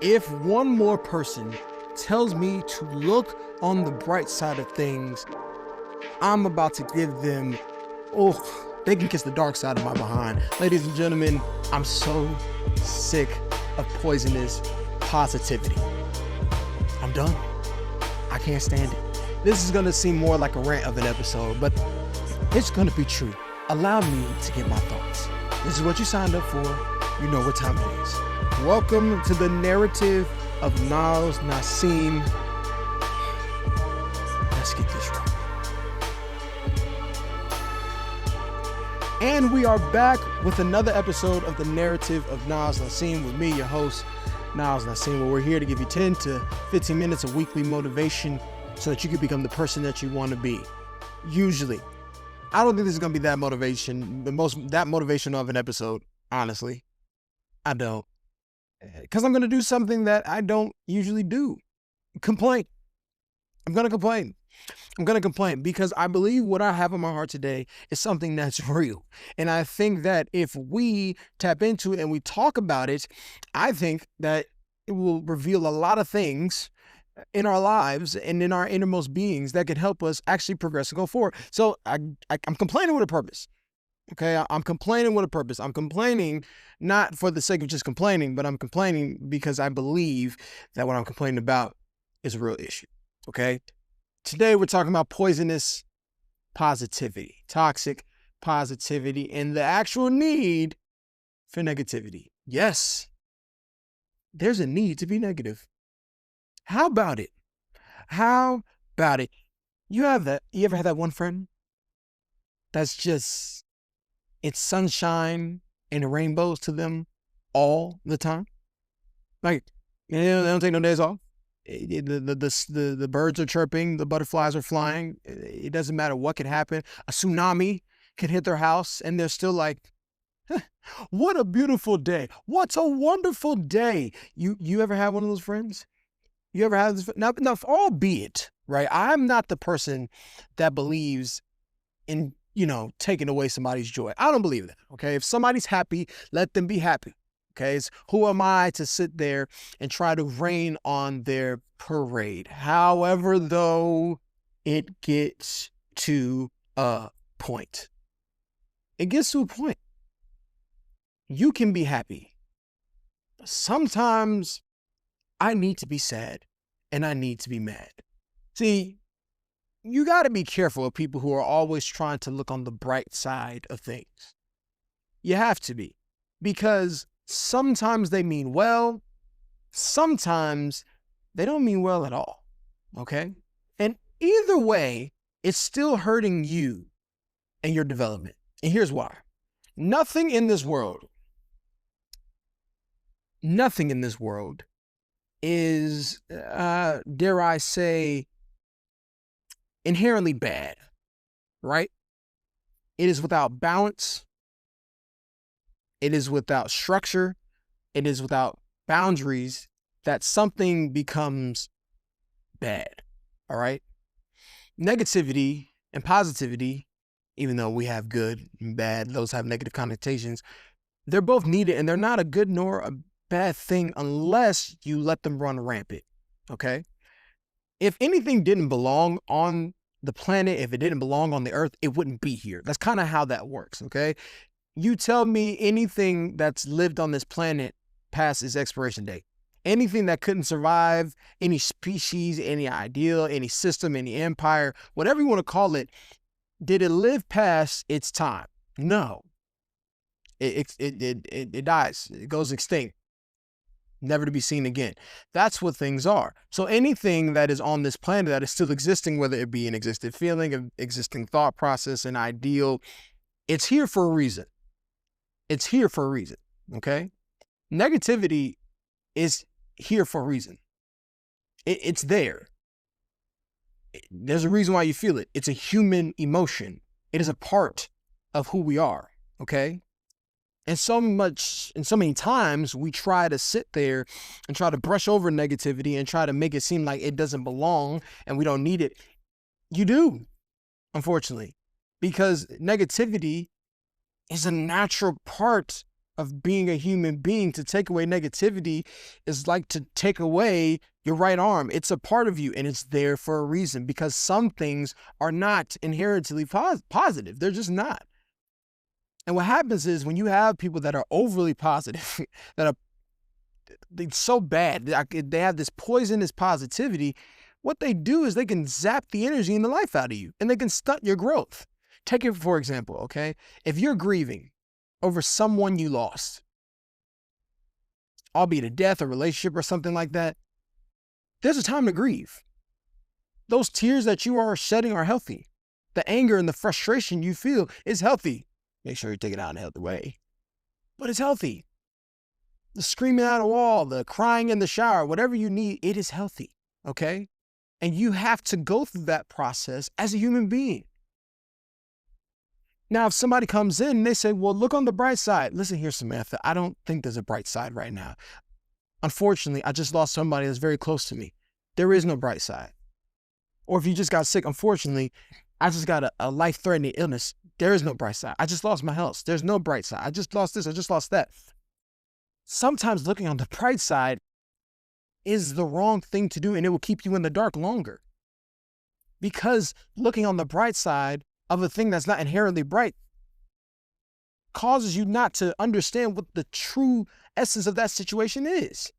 If one more person tells me to look on the bright side of things, I'm about to give them, they can kiss the dark side of my behind. Ladies and gentlemen, I'm so sick of poisonous positivity. I'm done. I can't stand it. This is going to seem more like a rant of an episode, but it's going to be true. Allow me to get my thoughts. This is what you signed up for. You know what time it is. Welcome to the narrative of Nas Nassim. Let's get this right. And we are back with another episode of the narrative of Nas Nassim with me, your host, Nas Nassim, where we're here to give you 10 to 15 minutes of weekly motivation so that you can become the person that you want to be. Usually. I don't think this is going to be that motivational of an episode, honestly. I don't. Because I'm going to do something that I don't usually do. Complain. I'm going to complain. I'm going to complain because I believe what I have on my heart today is something that's real. And I think that if we tap into it and we talk about it, I think that it will reveal a lot of things in our lives and in our innermost beings that can help us actually progress and go forward. So I'm complaining with a purpose. Okay, I'm complaining with a purpose. I'm complaining not for the sake of just complaining, but I'm complaining because I believe that what I'm complaining about is a real issue. Okay, today we're talking about poisonous positivity, toxic positivity, and the actual need for negativity. Yes, there's a need to be negative. How about it? How about it? You ever had that one friend that's just, it's sunshine and rainbows to them all the time? Like, they don't take no days off. The birds are chirping, the butterflies are flying. It doesn't matter what could happen. A tsunami could hit their house and they're still like, what a beautiful day. What's a wonderful day. You ever have one of those friends? You ever have this? Now, albeit, right? I'm not the person that believes in, taking away somebody's joy. I don't believe that, okay? If somebody's happy, let them be happy, okay? Who am I to sit there and try to rain on their parade? However, though, it gets to a point. It gets to a point. You can be happy. Sometimes I need to be sad and I need to be mad. See, you got to be careful of people who are always trying to look on the bright side of things. You have to be, because sometimes they mean well, sometimes they don't mean well at all, okay? And either way, it's still hurting you and your development. And here's why. Nothing in this world is, dare I say, inherently bad, right? It is without balance. It is without structure. It is without boundaries that something becomes bad, all right? Negativity and positivity, even though we have good and bad, those have negative connotations, they're both needed, and they're not a good nor a bad thing unless you let them run rampant, okay? If anything didn't belong on the planet, if it didn't belong on the earth, it wouldn't be here. That's kind of how that works, okay? You tell me anything that's lived on this planet past its expiration date. Anything that couldn't survive, any species, any ideal, any system, any empire, whatever you want to call it, did it live past its time? No. It dies. It goes extinct. Never to be seen again. That's what things are. So anything that is on this planet that is still existing, whether it be an existing feeling, an existing thought process, an ideal, it's here for a reason. It's here for a reason, okay? Negativity is here for a reason. It's there. There's a reason why you feel it. It's a human emotion. It is a part of who we are, okay? And so many times we try to sit there and try to brush over negativity and try to make it seem like it doesn't belong and we don't need it. You do, unfortunately, because negativity is a natural part of being a human being. To take away negativity is like to take away your right arm. It's a part of you and it's there for a reason, because some things are not inherently positive. They're just not. And what happens is when you have people that are overly positive, that are so bad, they have this poisonous positivity, what they do is they can zap the energy and the life out of you, and they can stunt your growth. Take it for example, okay? If you're grieving over someone you lost, albeit a death, a relationship, or something like that, there's a time to grieve. Those tears that you are shedding are healthy. The anger and the frustration you feel is healthy. Make sure you take it out in a healthy way, but it's healthy. The screaming at a wall, the crying in the shower, whatever you need, it is healthy, okay? And you have to go through that process as a human being. Now, if somebody comes in and they say, well, look on the bright side. Listen here, Samantha, I don't think there's a bright side right now. Unfortunately, I just lost somebody that's very close to me. There is no bright side. Or if you just got sick, unfortunately, I just got a life-threatening illness. There is no bright side. I just lost my health. There's no bright side. I just lost this. I just lost that. Sometimes looking on the bright side is the wrong thing to do, and it will keep you in the dark longer. Because looking on the bright side of a thing that's not inherently bright causes you not to understand what the true essence of that situation is.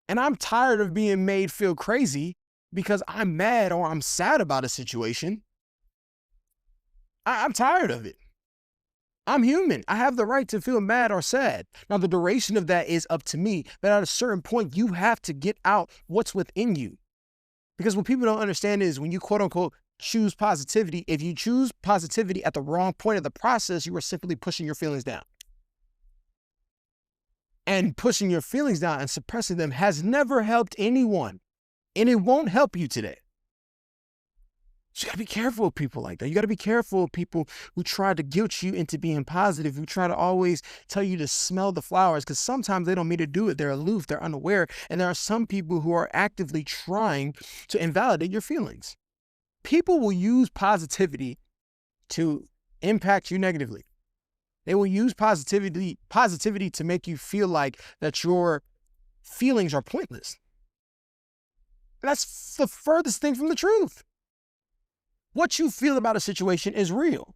And I'm tired of being made feel crazy because I'm mad or I'm sad about a situation. I'm tired of it. I'm human. I have the right to feel mad or sad. Now, the duration of that is up to me, but at a certain point, you have to get out what's within you. Because what people don't understand is when you quote unquote choose positivity, if you choose positivity at the wrong point of the process, you are simply pushing your feelings down. And pushing your feelings down and suppressing them has never helped anyone. And it won't help you today. So you gotta be careful of people like that. You gotta be careful of people who try to guilt you into being positive, who try to always tell you to smell the flowers, because sometimes they don't mean to do it. They're aloof, they're unaware. And there are some people who are actively trying to invalidate your feelings. People will use positivity to impact you negatively. They will use positivity to make you feel like that your feelings are pointless. That's the furthest thing from the truth. What you feel about a situation is real.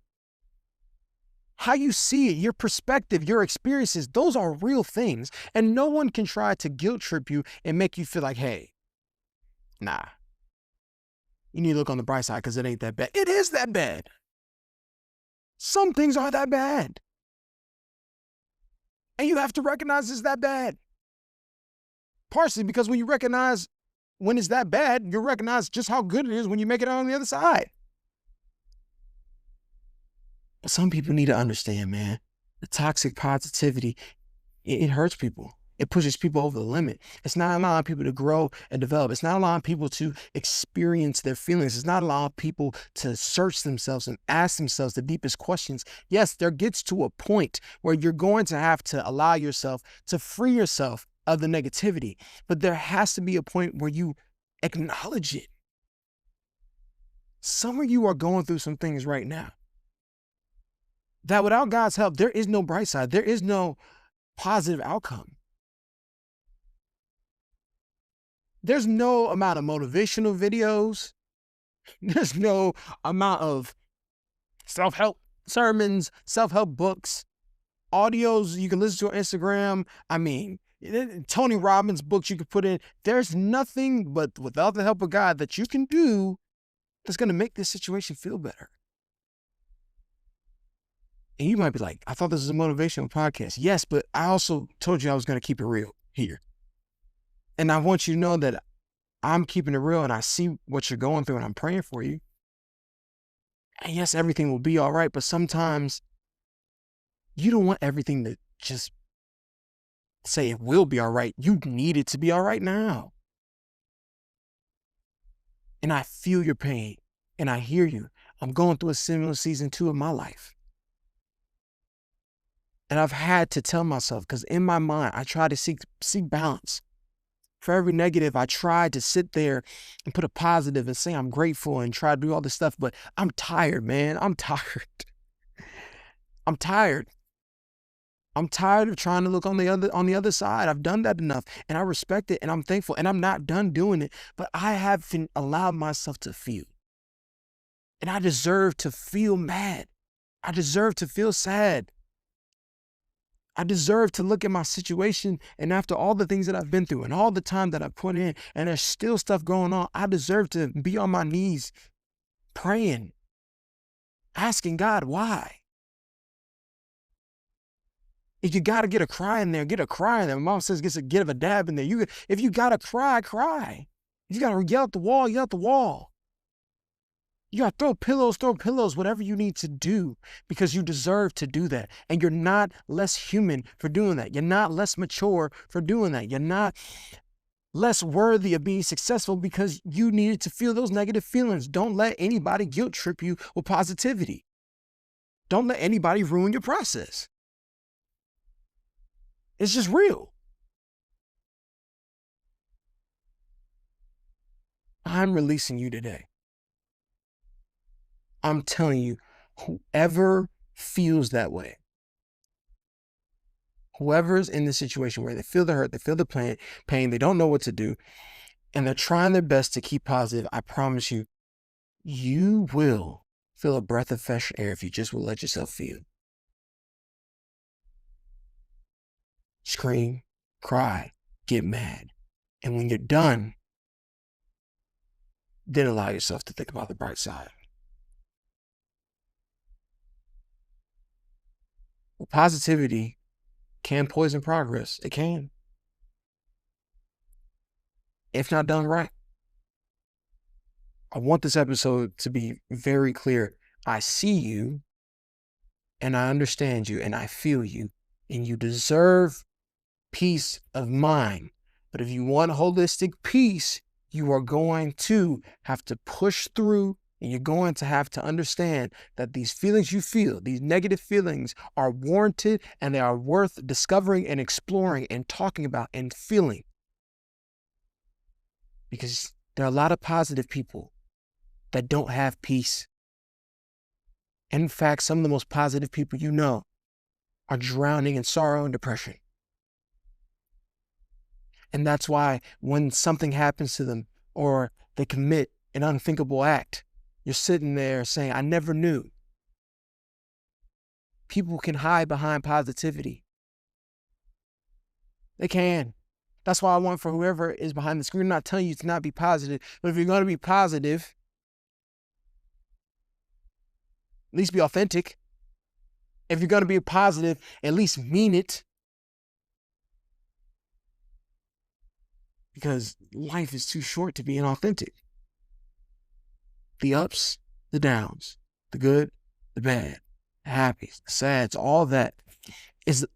How you see it, your perspective, your experiences, those are real things. And no one can try to guilt trip you and make you feel like, hey, nah, you need to look on the bright side because it ain't that bad. It is that bad. Some things are that bad. And you have to recognize it's that bad. Partially because when you recognize when it's that bad, you recognize just how good it is when you make it out on the other side. But some people need to understand, man, the toxic positivity, it hurts people. It pushes people over the limit. It's not allowing people to grow and develop. It's not allowing people to experience their feelings. It's not allowing people to search themselves and ask themselves the deepest questions. Yes, there gets to a point where you're going to have to allow yourself to free yourself of the negativity, but there has to be a point where you acknowledge it. Some of you are going through some things right now that without God's help, there is no bright side. There is no positive outcome. There's no amount of motivational videos. There's no amount of self-help sermons, self-help books, audios you can listen to on Instagram. I mean, Tony Robbins books you could put in. There's nothing but without the help of God that you can do that's going to make this situation feel better. And you might be like, I thought this was a motivational podcast. Yes, but I also told you I was going to keep it real here. And I want you to know that I'm keeping it real and I see what you're going through and I'm praying for you. And yes, everything will be all right, but sometimes you don't want everything to just say it will be all right. You need it to be all right now. And I feel your pain and I hear you. I'm going through a similar season 2 of my life. And I've had to tell myself, because in my mind, I try to seek balance. For every negative, I tried to sit there and put a positive and say I'm grateful and try to do all this stuff, but I'm tired, man. I'm tired. I'm tired. I'm tired of trying to look on the other side. I've done that enough, and I respect it, and I'm thankful, and I'm not done doing it. But I haven't allowed myself to feel, and I deserve to feel mad. I deserve to feel sad. I deserve to look at my situation, and after all the things that I've been through and all the time that I put in, and there's still stuff going on, I deserve to be on my knees praying, asking God why. If you gotta get a cry in there, get a cry in there. My mom says get a dab in there. If you gotta cry, cry. If you gotta yell at the wall, yell at the wall. You gotta throw pillows, whatever you need to do, because you deserve to do that. And you're not less human for doing that. You're not less mature for doing that. You're not less worthy of being successful because you needed to feel those negative feelings. Don't let anybody guilt trip you with positivity. Don't let anybody ruin your process. It's just real. I'm releasing you today. I'm telling you, whoever feels that way, whoever's in the situation where they feel the hurt, they feel the pain, they don't know what to do, and they're trying their best to keep positive, I promise you, you will feel a breath of fresh air if you just will let yourself feel. Scream, cry, get mad. And when you're done, then allow yourself to think about the bright side. Well, positivity can poison progress. It can. If not done right. I want this episode to be very clear. I see you, and I understand you, and I feel you, and you deserve peace of mind. But if you want holistic peace, you are going to have to push through, and you're going to have to understand that these feelings you feel, these negative feelings, are warranted, and they are worth discovering and exploring and talking about and feeling. Because there are a lot of positive people that don't have peace. In fact, some of the most positive people you know are drowning in sorrow and depression. And that's why when something happens to them or they commit an unthinkable act, you're sitting there saying, I never knew. People can hide behind positivity. They can. That's why I want for whoever is behind the screen, I'm not telling you to not be positive, but if you're going to be positive, at least be authentic. If you're going to be positive, at least mean it. Because life is too short to be inauthentic. The ups, the downs, the good, the bad, the happy, the sads, all that is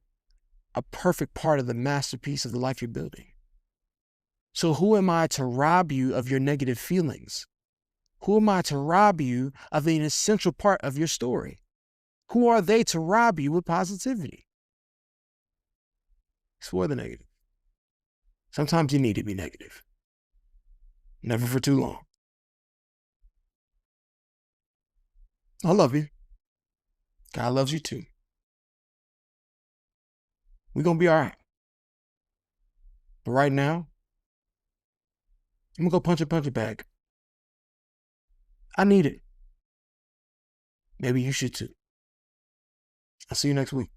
a perfect part of the masterpiece of the life you're building. So who am I to rob you of your negative feelings? Who am I to rob you of an essential part of your story? Who are they to rob you with positivity? Explore the negative. Sometimes you need to be negative. Never for too long. I love you. God loves you too. We're going to be all right. But right now, I'm going to go punch a bag. I need it. Maybe you should too. I'll see you next week.